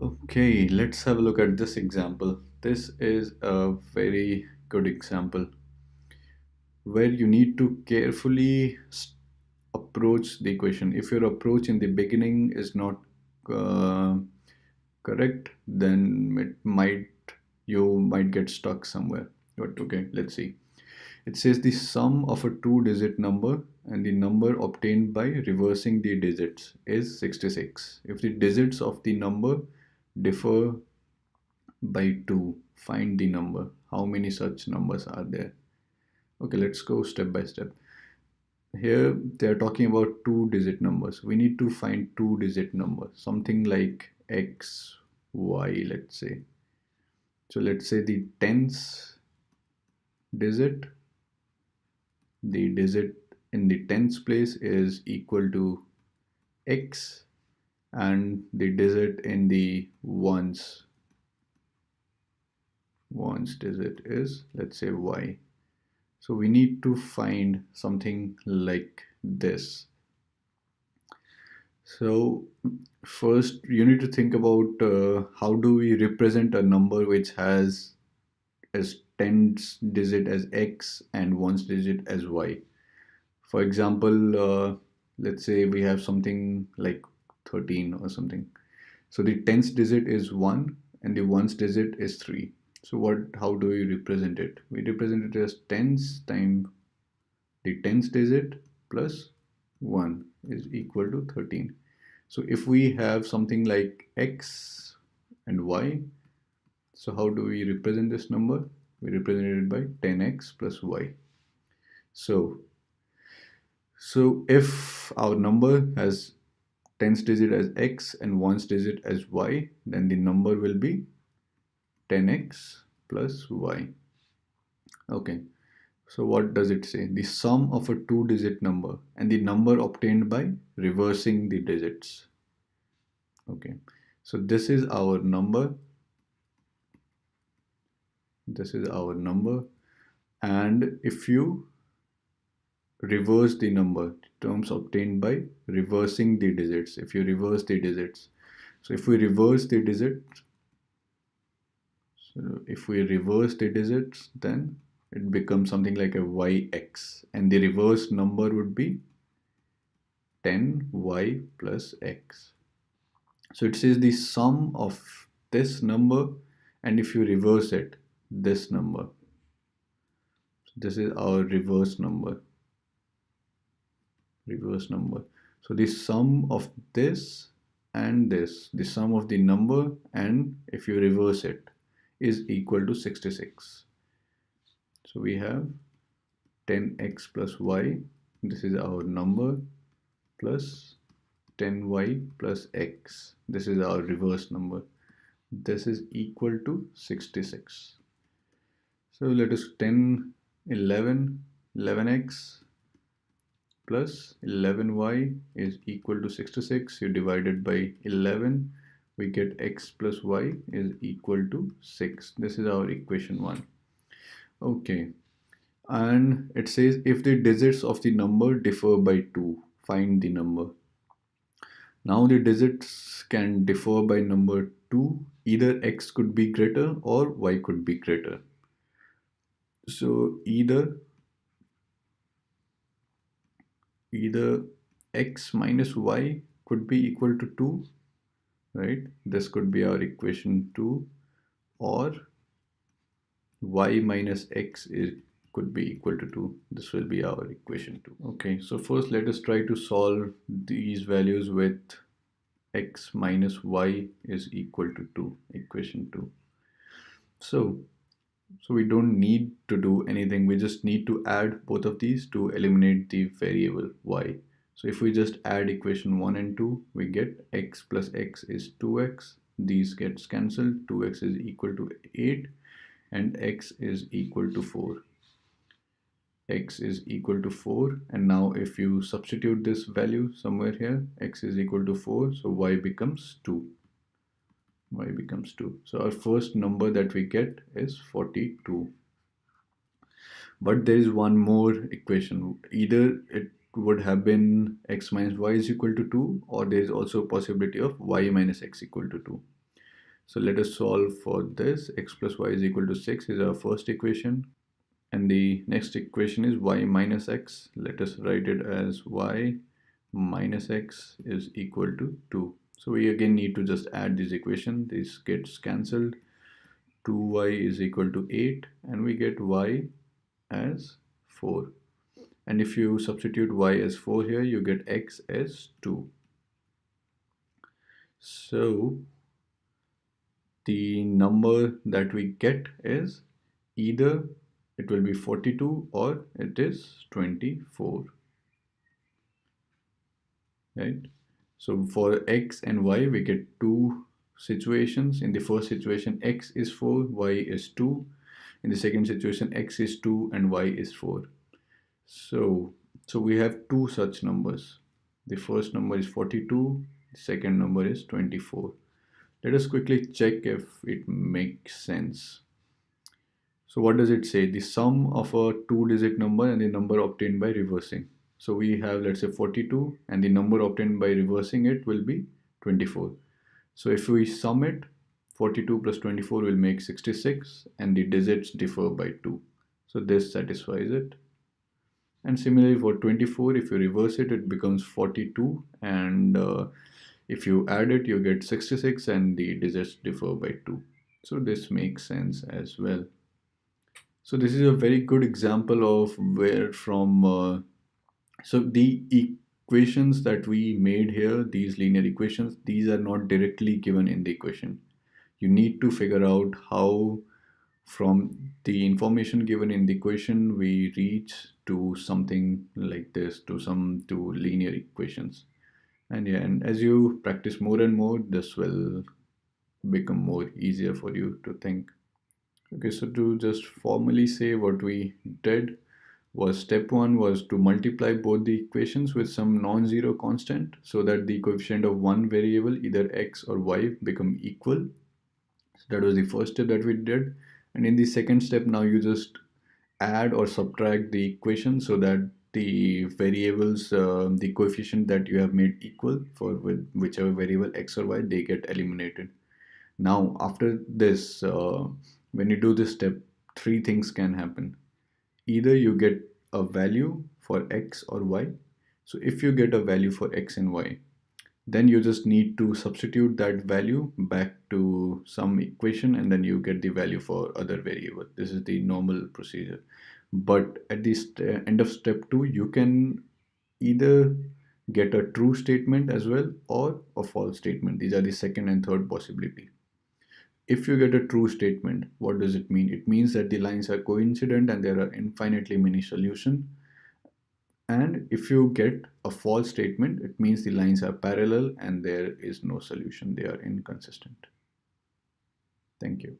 Okay, let's have a look at this example. This is a very good example where you need to carefully approach the equation. If your approach in the beginning is not uh, correct, then you might get stuck somewhere. But okay, let's see. It says the sum of a two-digit number and the number obtained by reversing the digits is 66. If the digits of the number differ by 2, find the number. How many such numbers are there? Okay, let's go step by step. Here they are talking about two-digit numbers. We need to find two-digit numbers, something like x, y, let's say. So let's say the tens digit, the digit in the tens place is equal to x, and the digit in the ones digit is, let's say, y. So we need to find something like this. So first you need to think about how do we represent a number which has as tens digit as x and ones digit as y. For example, let's say we have something like 13 or something. So the tens digit is 1 and the ones digit is 3. So how do we represent it? We represent it as tens times the tens digit plus 1 is equal to 13. So if we have something like x and y, so how do we represent this number? We represent it by 10x plus y. So if our number has tens digit as x and ones digit as y, then the number will be 10x plus y. Okay, so what does it say? The sum of a two-digit number and the number obtained by reversing the digits. Okay, so this is our number. This is our number, and if you reverse the number, terms obtained by reversing the digits, if you reverse the digits, so if we reverse the digits, then it becomes something like a yx, and the reverse number would be 10y plus x. So it says the sum of this number, and if you reverse it, this number. So this is our reverse number. So the sum of this and this, the sum of the number, and if you reverse it, is equal to 66. So we have 10x plus y, this is our number, plus 10y plus x, this is our reverse number. This is equal to 66. So let us 10, 11, 11x plus 11y is equal to 66. You divide it by 11, we get x plus y is equal to 6. This is our equation 1. Okay, and it says if the digits of the number differ by 2, find the number. Now the digits can differ by number 2. Either x could be greater or y could be greater. So either x minus y could be equal to 2, right? This could be our equation 2, or y minus x could be equal to 2. This will be our equation 2. Okay, so first let us try to solve these values with x minus y is equal to 2, equation 2. So we don't need to do anything. We just need to add both of these to eliminate the variable y. So if we just add equation 1 and 2, we get x plus x is 2x. These gets cancelled. 2x is equal to 8 and x is equal to 4. X is equal to 4, and now if you substitute this value somewhere here, x is equal to 4, so y becomes 2. So our first number that we get is 42. But there is one more equation. Either it would have been x minus y is equal to 2, or there is also a possibility of y minus x equal to 2. So let us solve for this. X plus y is equal to 6 is our first equation. And the next equation is y minus x. Let us write it as y minus x is equal to 2. So we again need to just add this equation. This gets cancelled. 2y is equal to 8 and we get y as 4. And if you substitute y as 4 here, you get x as 2. So the number that we get is either it will be 42 or it is 24, right? So for x and y, we get two situations. In the first situation, x is 4, y is 2. In the second situation, x is 2 and y is 4. So we have two such numbers. The first number is 42, the second number is 24. Let us quickly check if it makes sense. So what does it say? The sum of a two-digit number and the number obtained by reversing. So we have, let's say, 42 and the number obtained by reversing it will be 24. So if we sum it, 42 plus 24 will make 66 and the digits differ by 2. So this satisfies it. And similarly for 24, if you reverse it, it becomes 42 and if you add it, you get 66 and the digits differ by 2. So this makes sense as well. So this is a very good example of where from, so the equations that we made here, these linear equations, these are not directly given in the equation. You need to figure out how from the information given in the equation we reach to something like this, to linear equations. And yeah, and as you practice more and more, this will become more easier for you to think. Okay, so to just formally say what we did was, step one was to multiply both the equations with some non-zero constant so that the coefficient of one variable, either x or y, become equal. So that was the first step that we did. And in the second step, now you just add or subtract the equation so that the variables, the coefficient that you have made equal for with whichever variable x or y, they get eliminated. Now after this, when you do this step, three things can happen. Either you get a value for x or y. So if you get a value for x and y, then you just need to substitute that value back to some equation and then you get the value for other variable. This is the normal procedure. But at the end of step 2, you can either get a true statement as well or a false statement. These are the second and third possibility. If you get a true statement, what does it mean? It means that the lines are coincident and there are infinitely many solutions. And if you get a false statement, it means the lines are parallel and there is no solution. They are inconsistent. Thank you.